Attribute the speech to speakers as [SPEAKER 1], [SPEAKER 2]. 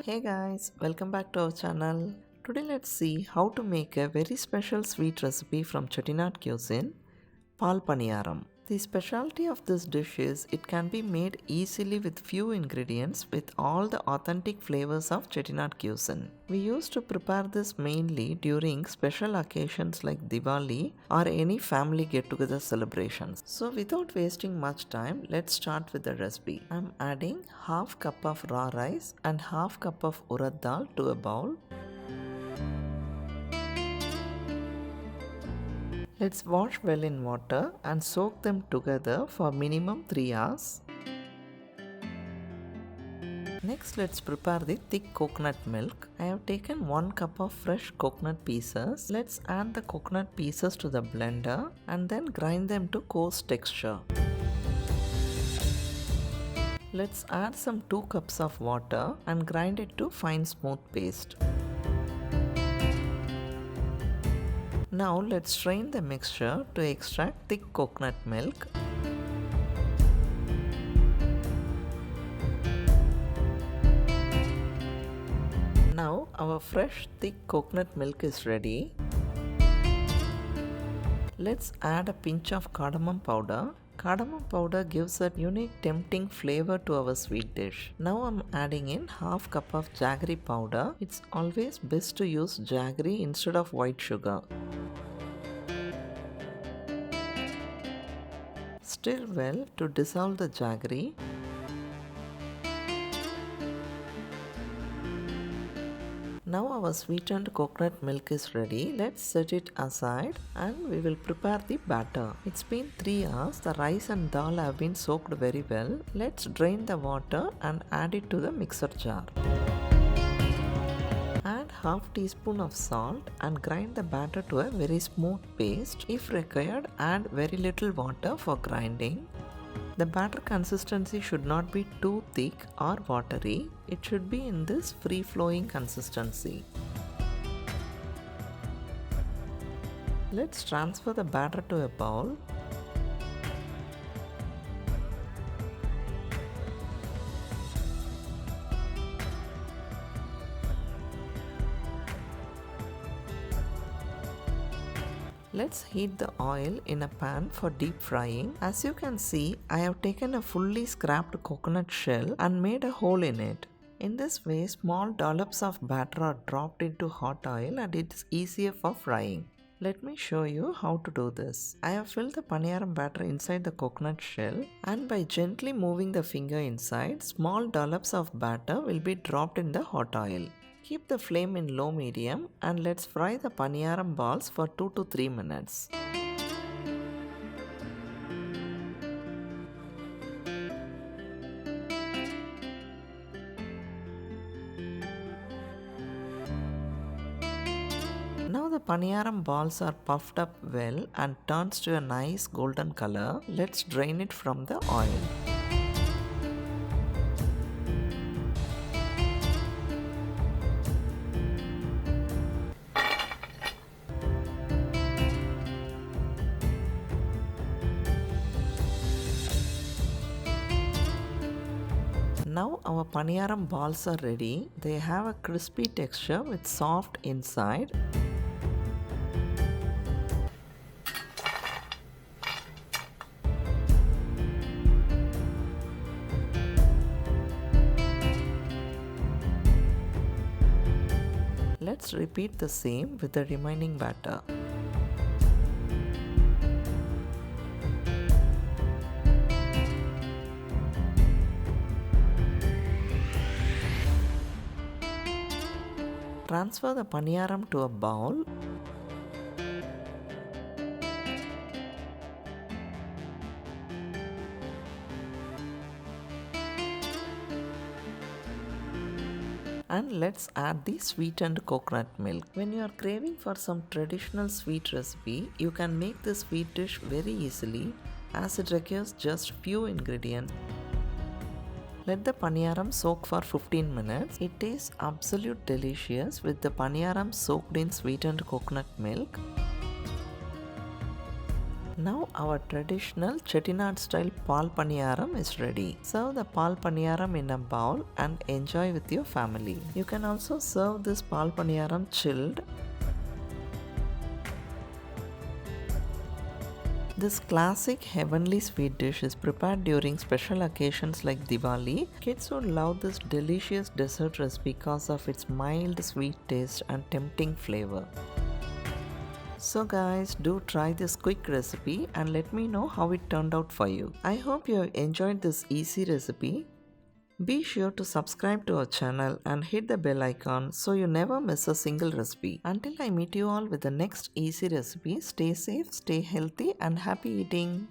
[SPEAKER 1] Hey guys, welcome back to our channel. Today let's see how to make a very special sweet recipe from Chettinad cuisine, Paal Paniyaram. The specialty of this dish is it can be made easily with few ingredients with all the authentic flavors of Chettinad cuisine. We used to prepare this mainly during special occasions like Diwali or any family get-together celebrations. So without wasting much time, let's start with the recipe. I'm adding half cup of raw rice and half cup of urad dal to a bowl. Let's wash well in water and soak them together for minimum 3 hours. Next, let's prepare the thick coconut milk. I have taken 1 cup of fresh coconut pieces. Let's add the coconut pieces to the blender and then grind them to coarse texture. Let's add some 2 cups of water and grind it to fine smooth paste. Now let's strain the mixture to extract thick coconut milk. Now our fresh thick coconut milk is ready. Let's add a pinch of cardamom powder. Cardamom powder gives a unique tempting flavor to our sweet dish. Now I'm adding in half cup of jaggery powder. It's always best to use jaggery instead of white sugar. Stir well to dissolve the jaggery. Now our sweetened coconut milk is ready. Let's set it aside and we will prepare the batter. It's been 3 hours. The rice and dal have been soaked very well. Let's drain the water and add it to the mixer jar. Add half teaspoon of salt and grind the batter to a very smooth paste. If required, add very little water for grinding. The batter consistency should not be too thick or watery. It should be in this free-flowing consistency. Let's transfer the batter to a bowl. Let's heat the oil in a pan for deep frying. As you can see, I have taken a fully scrapped coconut shell and made a hole in it. In this way, small dollops of batter are dropped into hot oil and it is easier for frying. Let me show you how to do this. I have filled the paniyaram batter inside the coconut shell and by gently moving the finger inside, small dollops of batter will be dropped in the hot oil. Keep the flame in low medium and let's fry the paniyaram balls for 2 to 3 minutes. Now the paniyaram balls are puffed up well and turns to a nice golden color. Let's drain it from the oil. Now our paniyaram balls are ready. They have a crispy texture with soft inside. Let's repeat the same with the remaining batter. Transfer the paniyaram to a bowl. And let's add the sweetened coconut milk. When you are craving for some traditional sweet recipe, you can make this sweet dish very easily as it requires just few ingredients. Let the paniyaram soak for 15 minutes. It tastes absolute delicious with the paniyaram soaked in sweetened coconut milk. Now our traditional Chettinad style Paal Paniyaram is ready. Serve the Paal Paniyaram in a bowl and enjoy with your family. You can also serve this Paal Paniyaram chilled. This classic heavenly sweet dish is prepared during special occasions like Diwali. Kids would love this delicious dessert recipe because of its mild sweet taste and tempting flavor. So guys, do try this quick recipe and let me know how it turned out for you. I hope you have enjoyed this easy recipe. Be sure to subscribe to our channel and hit the bell icon so you never miss a single recipe. Until I meet you all with the next easy recipe, stay safe, stay healthy and happy eating.